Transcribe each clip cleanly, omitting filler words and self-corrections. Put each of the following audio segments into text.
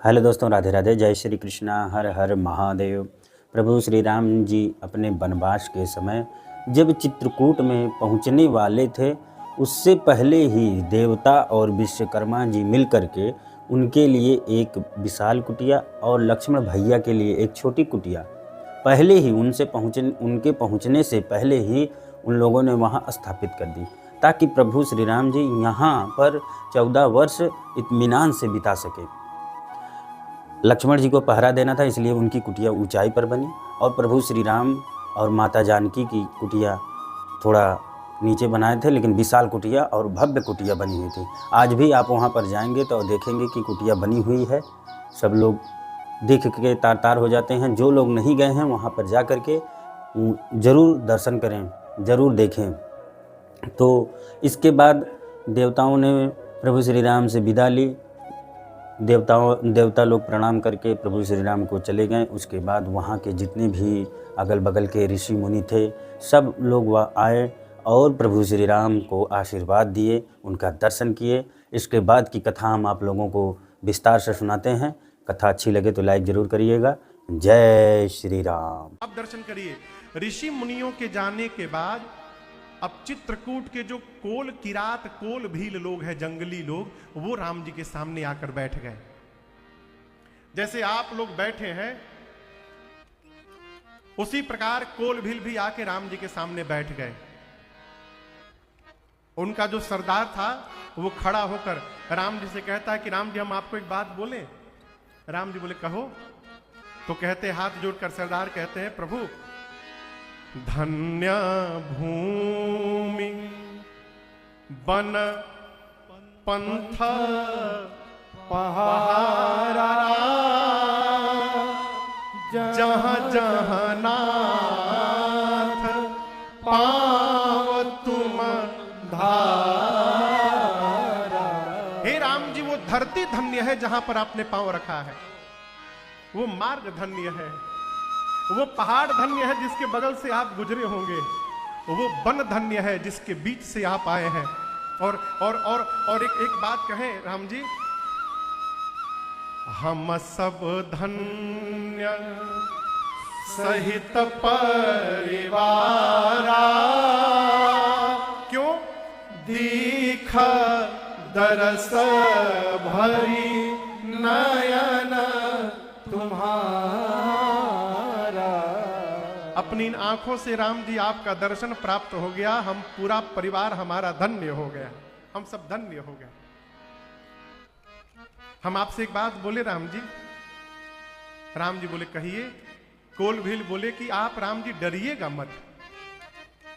Hello दोस्तों, राधे राधे, जय श्री कृष्णा, हर हर महादेव। प्रभु श्री राम जी अपने वनवास के समय जब चित्रकूट में पहुंचने वाले थे, उससे पहले ही देवता और विश्वकर्मा जी मिल कर के उनके लिए एक विशाल कुटिया और लक्ष्मण भैया के लिए एक छोटी कुटिया पहले ही उनके पहुंचने से पहले ही उन लोगों ने वहां स्थापित कर दी, ताकि प्रभु श्री राम जी यहाँ पर 14 वर्ष इत्मीनान से बिता सके। लक्ष्मण जी को पहरा देना था, इसलिए उनकी कुटिया ऊंचाई पर बनी और प्रभु श्री राम और माता जानकी की कुटिया थोड़ा नीचे बनाए थे, लेकिन विशाल कुटिया और भव्य कुटिया बनी हुई थी। आज भी आप वहां पर जाएंगे तो देखेंगे कि कुटिया बनी हुई है। सब लोग देख के तार तार हो जाते हैं। जो लोग नहीं गए हैं वहां पर जा कर के ज़रूर दर्शन करें, ज़रूर देखें। तो इसके बाद देवताओं ने प्रभु श्री राम से विदा ली। देवता लोग प्रणाम करके प्रभु श्री राम को चले गए। उसके बाद वहाँ के जितने भी अगल बगल के ऋषि मुनि थे, सब लोग वह आए और प्रभु श्री राम को आशीर्वाद दिए, उनका दर्शन किए। इसके बाद की कथा हम आप लोगों को विस्तार से सुनाते हैं। कथा अच्छी लगे तो लाइक जरूर करिएगा। जय श्री राम। आप दर्शन करिए। ऋषि मुनियों के जाने के बाद अब चित्रकूट के जो कोल किरात कोल भील लोग हैं, जंगली लोग, वो राम जी के सामने आकर बैठ गए। जैसे आप लोग बैठे हैं उसी प्रकार कोल भील भी आके राम जी के सामने बैठ गए। उनका जो सरदार था वो खड़ा होकर राम जी से कहता है कि राम जी, हम आपको एक बात बोले। राम जी बोले, कहो। तो कहते, हाथ जोड़कर सरदार कहते हैं, प्रभु, धन्य भूमि वन पंथ पहारा, जहां जहां नाथ पाव तुम धारा। हे राम जी, वो धरती धन्य है जहां पर आपने पांव रखा है, वो मार्ग धन्य है, वो पहाड़ धन्य है जिसके बगल से आप गुजरे होंगे, वो वन धन्य है जिसके बीच से आप आए हैं। और एक बात कहें राम जी, हम सब धन्य सहित परिवारा, क्यों? दीख दरस भरी नयन तुम्हारा। अपनी इन आंखों से राम जी आपका दर्शन प्राप्त हो गया। हम पूरा परिवार हमारा धन्य हो गया, हम सब धन्य हो गए। हम आपसे एक बात बोले राम जी। राम जी बोले, कहिए। कोल भील बोले कि आप राम जी डरिएगा मत,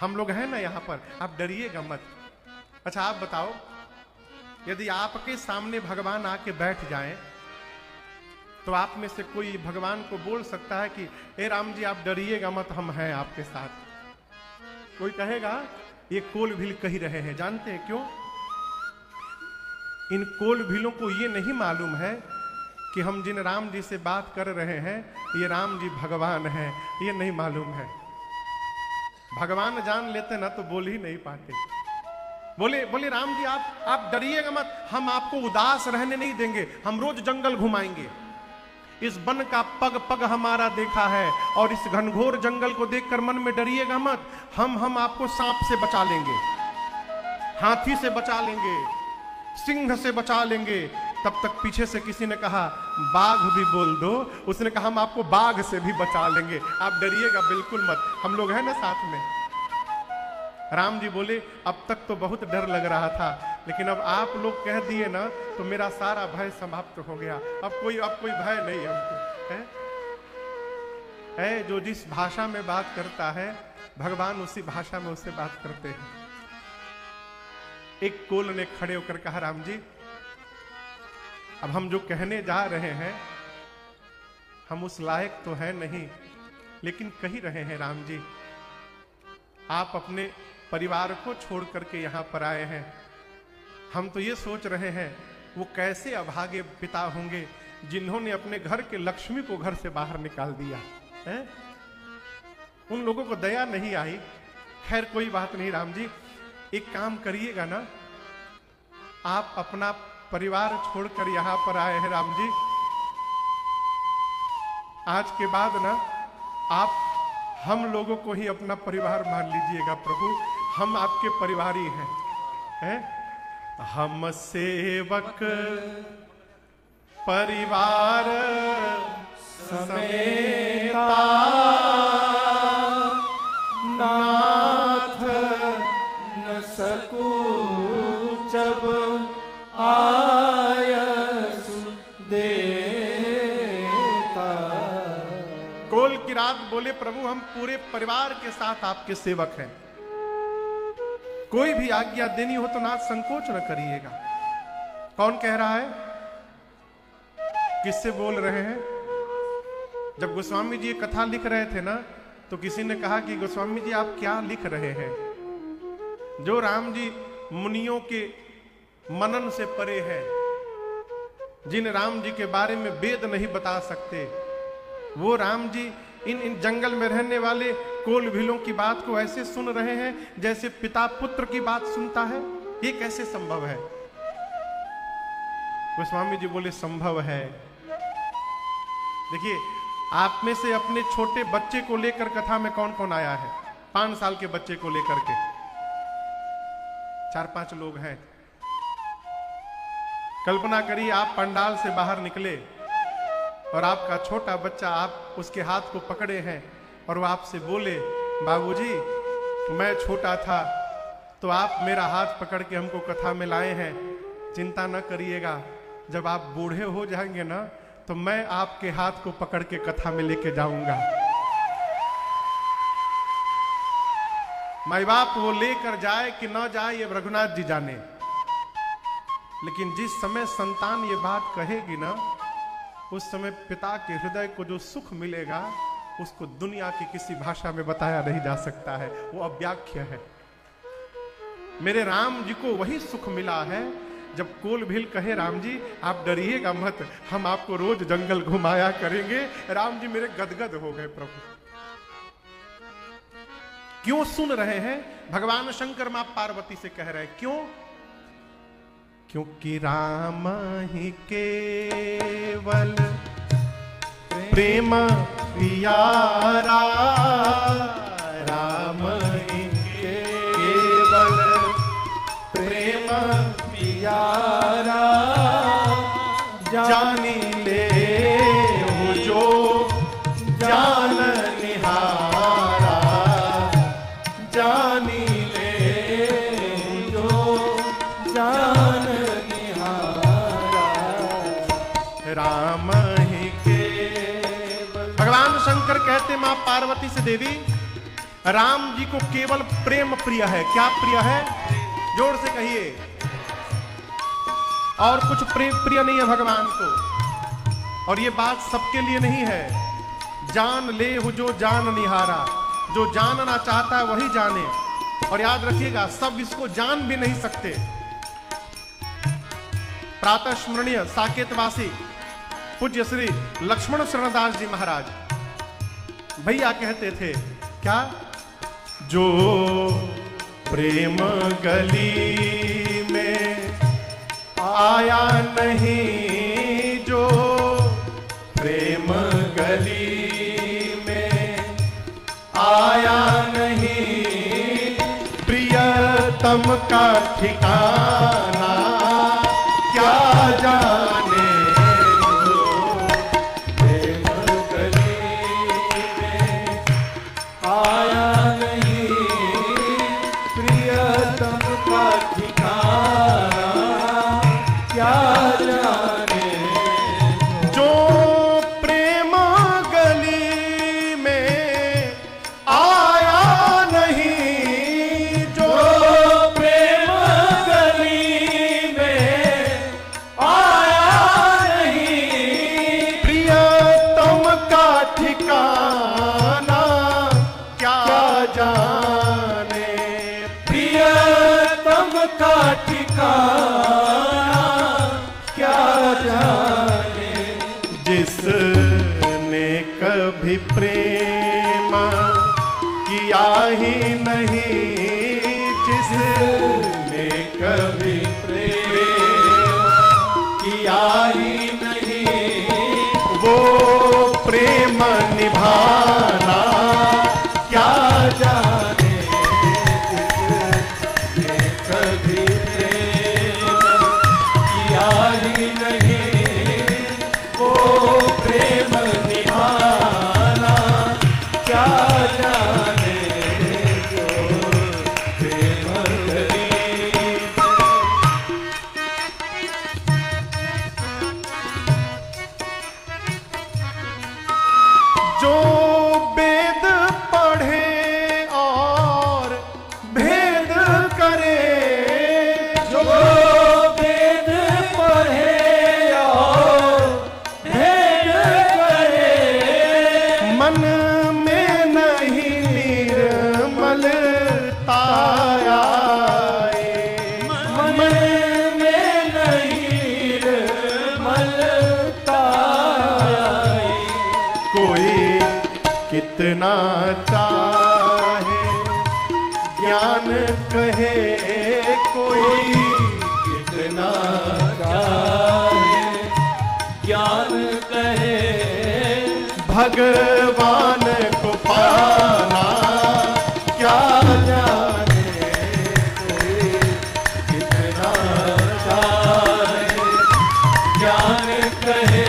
हम लोग हैं ना यहाँ पर, आप डरिएगा मत। अच्छा आप बताओ, यदि आपके सामने भगवान आके बैठ जाएं तो आप में से कोई भगवान को बोल सकता है कि हे राम जी, आप डरिएगा मत, हम हैं आपके साथ? कोई कहेगा? ये कोल भील कही रहे हैं। जानते हैं क्यों? इन कोल भीलों को ये नहीं मालूम है कि हम जिन राम जी से बात कर रहे हैं ये राम जी भगवान हैं, ये नहीं मालूम है। भगवान जान लेते ना तो बोल ही नहीं पाते। बोले राम जी, आप डरिएगा मत, हम आपको उदास रहने नहीं देंगे, हम रोज जंगल घुमाएंगे। इस वन का पग पग हमारा देखा है और इस घनघोर जंगल को देखकर मन में डरिएगा मत। हम आपको सांप से बचा लेंगे, हाथी से बचा लेंगे, सिंह से बचा लेंगे। तब तक पीछे से किसी ने कहा, बाघ भी बोल दो। उसने कहा, हम आपको बाघ से भी बचा लेंगे, आप डरिएगा बिल्कुल मत, हम लोग हैं ना साथ में। राम जी बोले, अब तक तो बहुत डर लग रहा था, लेकिन अब आप लोग कह दिए ना तो मेरा सारा भय समाप्त हो गया। अब कोई भय नहीं हमको है। जो जिस भाषा में बात करता है भगवान उसी भाषा में उससे बात करते हैं। एक कोल ने खड़े होकर कहा, राम जी, अब हम जो कहने जा रहे हैं हम उस लायक तो है नहीं, लेकिन कही रहे हैं राम जी। आप अपने परिवार को छोड़ करके यहाँ पर आए हैं। हम तो ये सोच रहे हैं वो कैसे अभागे पिता होंगे जिन्होंने अपने घर के लक्ष्मी को घर से बाहर निकाल दिया है। उन लोगों को दया नहीं आई। खैर कोई बात नहीं राम जी, एक काम करिएगा ना, आप अपना परिवार छोड़कर यहाँ पर आए हैं राम जी, आज के बाद ना आप हम लोगों को ही अपना परिवार मान लीजिएगा प्रभु, हम आपके परिवारी हैं? हम सेवक परिवार समेता नाथ न सकू जब आयस देता। कोल की रात बोले प्रभु हम पूरे परिवार के साथ आपके सेवक हैं, कोई भी आज्ञा देनी हो तो नाथ संकोच न करिएगा। कौन कह रहा है, किससे बोल रहे हैं? जब गोस्वामी जी ये कथा लिख रहे थे ना, तो किसी ने कहा कि गोस्वामी जी आप क्या लिख रहे हैं? जो राम जी मुनियों के मनन से परे हैं, जिन राम जी के बारे में वेद नहीं बता सकते, वो राम जी इन जंगल में रहने वाले कोल भीलों की बात को ऐसे सुन रहे हैं जैसे पिता पुत्र की बात सुनता है। ये कैसे संभव है? गोस्वामी जी बोले संभव है। देखिए, आप में से अपने छोटे बच्चे को लेकर कथा में कौन कौन आया है? 5 साल के बच्चे को लेकर के 4-5 लोग हैं। कल्पना करिए आप पंडाल से बाहर निकले और आपका छोटा बच्चा, आप उसके हाथ को पकड़े हैं और वो आपसे बोले, बाबूजी मैं छोटा था तो आप मेरा हाथ पकड़ के हमको कथा में लाए हैं, चिंता न करिएगा, जब आप बूढ़े हो जाएंगे ना तो मैं आपके हाथ को पकड़ के कथा में लेके जाऊंगा। माई बाप वो लेकर जाए कि ना जाए ये रघुनाथ जी जाने, लेकिन जिस समय संतान ये बात कहेगी ना, उस समय पिता के हृदय को जो सुख मिलेगा उसको दुनिया की किसी भाषा में बताया नहीं जा सकता है, वो अव्याख्य है। मेरे राम जी को वही सुख मिला है जब कोल भील कहे, राम जी आप डरिएगा मत, हम आपको रोज जंगल घुमाया करेंगे। राम जी मेरे गदगद हो गए प्रभु। क्यों सुन रहे हैं? भगवान शंकर मां पार्वती से कह रहे हैं, क्यों? क्योंकि राम ही केवल प्रेम प्यारा, राम ही केवल प्रेम प्यारा, जानी ले हो जो जान निहारा, जानी ले जो जान निहारा, राम ही केवल। भगवान शंकर कहते मां पार्वती से, देवी राम जी को केवल प्रेम प्रिय है। क्या प्रिय है? जोर से कहिए। और कुछ प्रिय नहीं है भगवान को। और ये बात सबके लिए नहीं है। जान ले हो जो जान निहारा, जो जानना चाहता है वही जाने। और याद रखिएगा, सब इसको जान भी नहीं सकते। प्रातः स्मरणीय साकेतवासी पूज्य श्री लक्ष्मण शरणदास जी महाराज भैया कहते थे, क्या? जो प्रेम गली में आया नहीं, जो प्रेम गली में आया नहीं, प्रियतम का ठिकाना क्या जाने, जो प्रेम गली में आया नहीं, प्रियतम का ठिकाना क्या जाने, जो प्रेम गली में आया नहीं, जो प्रेम गली में आया नहीं, प्रियतम का ठिकाना क्या जाने, प्रियतम का ठिकाना क्या जाने। जिसने कभी प्रेम किया ही नहीं, जिसने कभी प्रेम किया ही नहीं, वो प्रेम निभाना, क्या जाने जिसने कभी प्रेम किया ही नहीं, वो प्रेम निभाना, क्या जाने जो प्रेम गरीब। जो वेद पढ़े और भेद करे, जो वेद पढ़े और भेद करे, मन में नहीं निर्मलता आए, मन में नहीं निर्मलता आए। कोई कितना चाहे ज्ञान कहे, कोई कितना चाहे ज्ञान कहे, भगवान को पाना, क्या जाने कोई कितना चाहे ज्ञान कहे,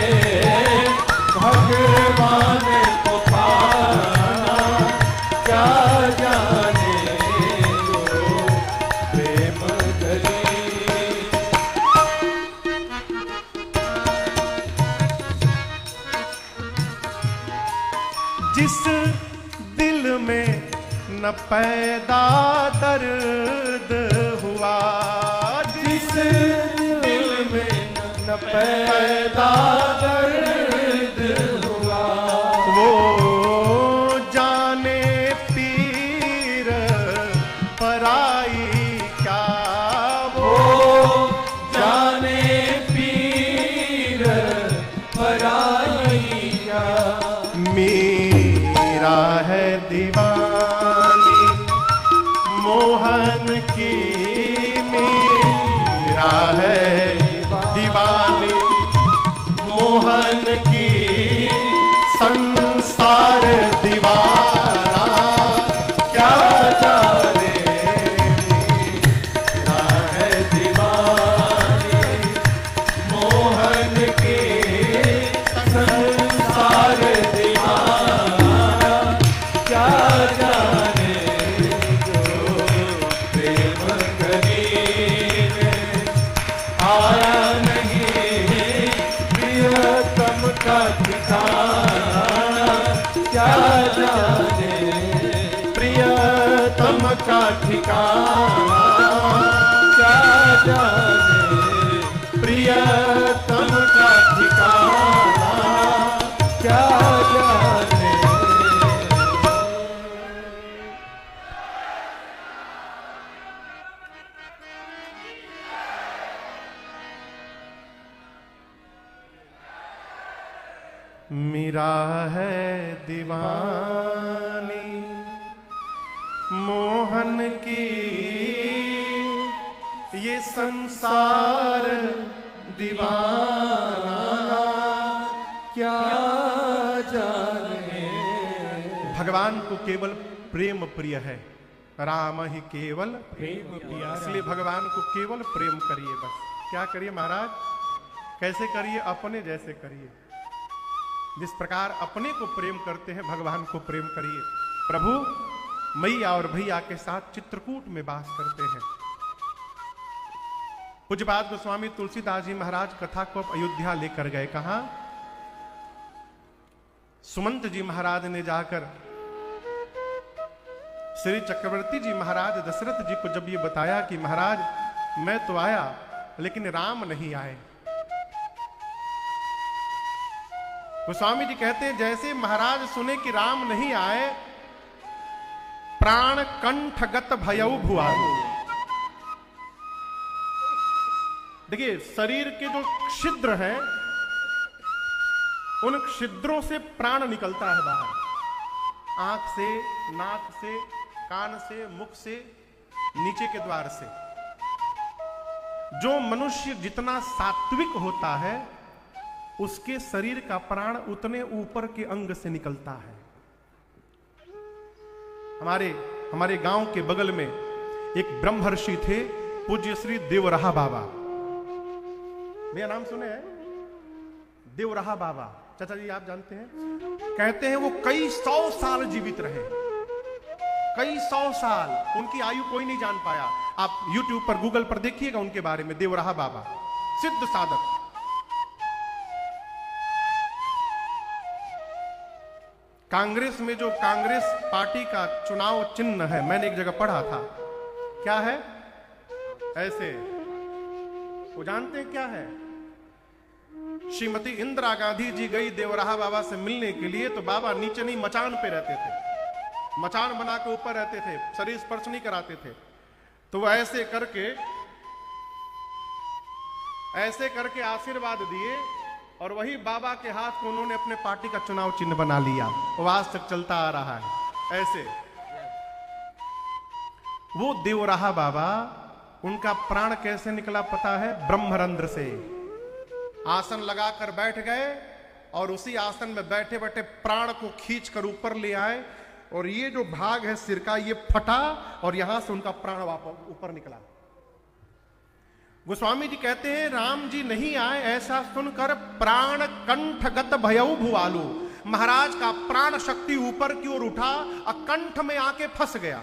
भगवान को पाना, क्या जाने जो प्रेम गरीब। जिस दिल में न पैदा दर्द हुआ, जिस दिल में न पैदा दर्द हुआ, वो जाने पीर पराई क्या, वो जाने पीर पराई क्या। मीरा है दीवानी मोहन की, मीरा है दीवानी मोहन की, संसार दीवाना, क्या जाने मीरा है दीवानी मोहन की, संसार दीवाना, क्या जाने जो प्रेम गरीब आया नहीं प्रियतम का ठिकाना, क्या जाने प्रियतम का ठिकाना, क्या जाने प्रियतम का ठिकाना, क्या जाने। मीरा है दीवानी मोहन की, ये संसार दीवाना, क्या जाने। भगवान को केवल प्रेम प्रिय है, राम ही केवल प्रेम प्रिय, इसलिए भगवान को केवल प्रेम करिए। बस क्या करिए महाराज, कैसे करिए? अपने जैसे करिए। जिस प्रकार अपने को प्रेम करते हैं भगवान को प्रेम करिए। प्रभु मैया और भैया के साथ चित्रकूट में वास करते हैं। पूज्यपाद गोस्वामी तुलसीदास जी महाराज कथा को अयोध्या लेकर गए। कहा? सुमंत जी महाराज ने जाकर श्री चक्रवर्ती जी महाराज दशरथ जी को जब ये बताया कि महाराज मैं तो आया लेकिन राम नहीं आए। गोस्वामी जी कहते हैं जैसे महाराज सुने कि राम नहीं आए, प्राण कंठगत भयउ भुआऊ। देखिए शरीर के जो छिद्र हैं उन छिद्रों से प्राण निकलता है बाहर, आंख से, नाक से, कान से, मुख से, नीचे के द्वार से। जो मनुष्य जितना सात्विक होता है उसके शरीर का प्राण उतने ऊपर के अंग से निकलता है। हमारे गांव के बगल में एक ब्रह्मर्षि थे, पूज्य श्री देवराहा बाबा। भैया नाम सुने हैं? देवराहा बाबा, चाचा जी आप जानते हैं? कहते हैं वो कई 100 साल जीवित रहे, कई 100 साल, उनकी आयु कोई नहीं जान पाया। आप YouTube पर, गूगल पर देखिएगा उनके बारे में, देवराहा बाबा, सिद्ध साधक। कांग्रेस में जो कांग्रेस पार्टी का चुनाव चिन्ह है, मैंने एक जगह पढ़ा था, क्या है? ऐसे, वो जानते हैं क्या है? श्रीमती इंदिरा गांधी जी गई देवराहा बाबा से मिलने के लिए, तो बाबा नीचे नहीं मचान पे रहते थे, मचान बना के ऊपर रहते थे, शरीर स्पर्श नहीं कराते थे। तो वो ऐसे करके आशीर्वाद दिए, और वही बाबा के हाथ को उन्होंने अपने पार्टी का चुनाव चिन्ह बना लिया। वो आज तक चलता आ रहा है ऐसे। वो देवराहा बाबा, उनका प्राण कैसे निकला पता है? ब्रह्मरंध्र से। आसन लगाकर बैठ गए, और उसी आसन में बैठे बैठे प्राण को खींच कर ऊपर ले आए, और ये जो भाग है सिर का, ये फटा, और यहां से उनका प्राण वापस ऊपर निकला। गोस्वामी जी कहते हैं, राम जी नहीं आए ऐसा सुनकर प्राण कंठगत भयउ भुआलु। महाराज का प्राण शक्ति ऊपर की ओर उठा और कंठ में आके फंस गया।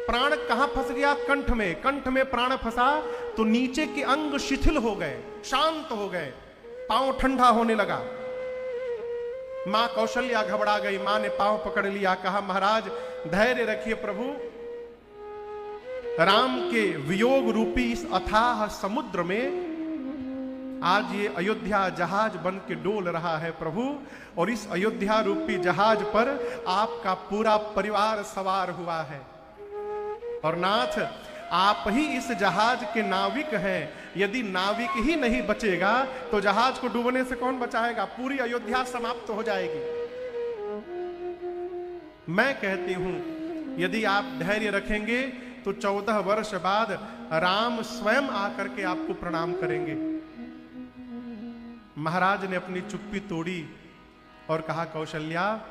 प्राण कहां फंस गया? कंठ में। कंठ में प्राण फंसा तो नीचे के अंग शिथिल हो गए, शांत हो गए, पांव ठंडा होने लगा। मां कौशल्या घबरा गई, मां ने पांव पकड़ लिया, कहा महाराज धैर्य रखिए प्रभु, राम के वियोग रूपी इस अथाह समुद्र में आज ये अयोध्या जहाज बन के डोल रहा है प्रभु, और इस अयोध्या रूपी जहाज पर आपका पूरा परिवार सवार हुआ है। और नाथ, आप ही इस जहाज के नाविक हैं। यदि नाविक ही नहीं बचेगा तो जहाज को डूबने से कौन बचाएगा? पूरी अयोध्या समाप्त हो जाएगी। मैं कहती हूं, यदि आप धैर्य रखेंगे तो 14 वर्ष बाद राम स्वयं आकर के आपको प्रणाम करेंगे। महाराज ने अपनी चुप्पी तोड़ी और कहा, कौशल्या,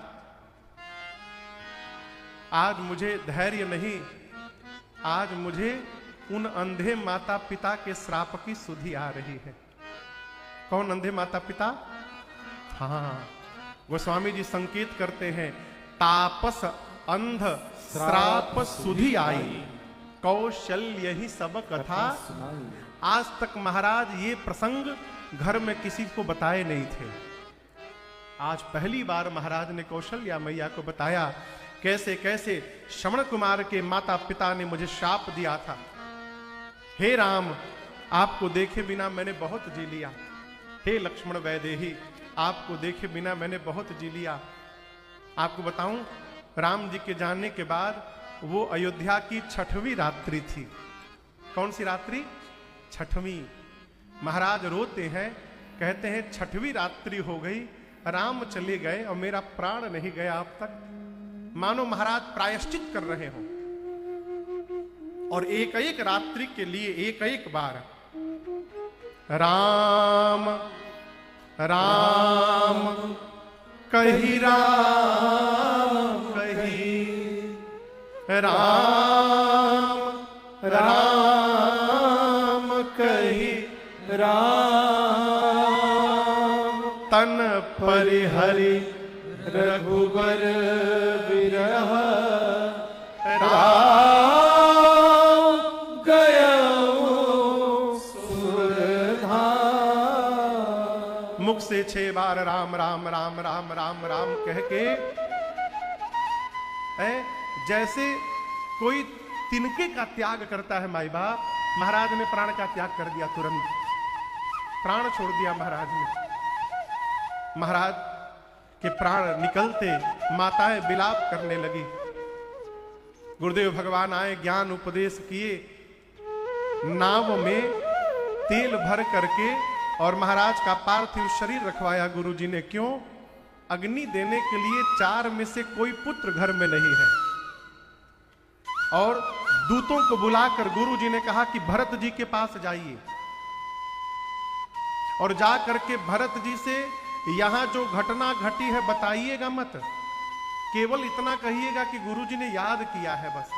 आज मुझे धैर्य नहीं, आज मुझे उन अंधे माता पिता के श्राप की सुधि आ रही है। कौन अंधे माता पिता? हाँ, गोस्वामी जी संकेत करते हैं, तापस अंध श्राप सुधि आई, कौशल्य ही सब कथा। आज तक महाराज ये प्रसंग घर में किसी को बताए नहीं थे। आज पहली बार महाराज ने कौशल्या मैया को बताया, कैसे कैसे श्रवण कुमार के माता पिता ने मुझे शाप दिया था। हे राम, आपको देखे बिना मैंने बहुत जी लिया। हे लक्ष्मण वैदेही, आपको देखे बिना मैंने बहुत जी लिया। आपको बताऊं, राम जी के जाने के बाद वो अयोध्या की 6वीं रात्रि थी। कौन सी रात्रि? 6वीं। महाराज रोते हैं, कहते हैं 6वीं रात्रि हो गई, राम चले गए और मेरा प्राण नहीं गया अब तक। मानो महाराज प्रायश्चित कर रहे हो, और एक एक रात्रि के लिए एक एक बार राम राम कही, राम कही, राम राम कही, राम तन परिहरि रघुबर विरह, राम गयो सुरधाम। मुख से 6 बार राम राम राम राम राम राम कह के, जैसे कोई तिनके का त्याग करता है माई बाप, महाराज ने प्राण का त्याग कर दिया। तुरंत प्राण छोड़ दिया महाराज ने। महाराज के प्राण निकलते माताएं विलाप करने लगी। गुरुदेव भगवान आए, ज्ञान उपदेश किए, नाव में तेल भर करके और महाराज का पार्थिव शरीर रखवाया गुरु जी ने। क्यों? अग्नि देने के लिए 4 में से कोई पुत्र घर में नहीं है। और दूतों को बुलाकर गुरु जी ने कहा कि भरत जी के पास जाइए, और जा करके भरत जी से यहां जो घटना घटी है बताइएगा मत। केवल इतना कहिएगा कि गुरुजी ने याद किया है बस।